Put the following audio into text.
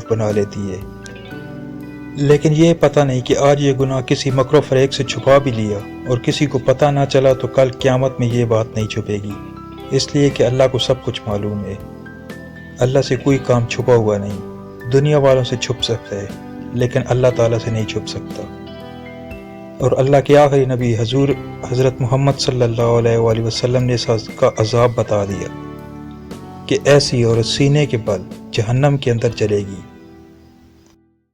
बना लेती है, लेकिन ये पता नहीं कि आज ये गुनाह किसी मकरो फरेब से छुपा भी लिया और किसी को पता ना चला तो कल क़यामत में ये बात नहीं छुपेगी, इसलिए कि अल्लाह को सब कुछ मालूम है। अल्लाह से कोई काम छुपा हुआ नहीं। दुनिया वालों से छुप सकता है लेकिन अल्लाह ताला से नहीं छुप सकता। और अल्लाह के आखिरी नबी हजूर हज़रत मोहम्मद सल्लल्लाहु अलैहि वसल्लम ने इसका अज़ाब बता दिया कि ऐसी औरत सीने के बल जहन्नम के अंदर चलेगी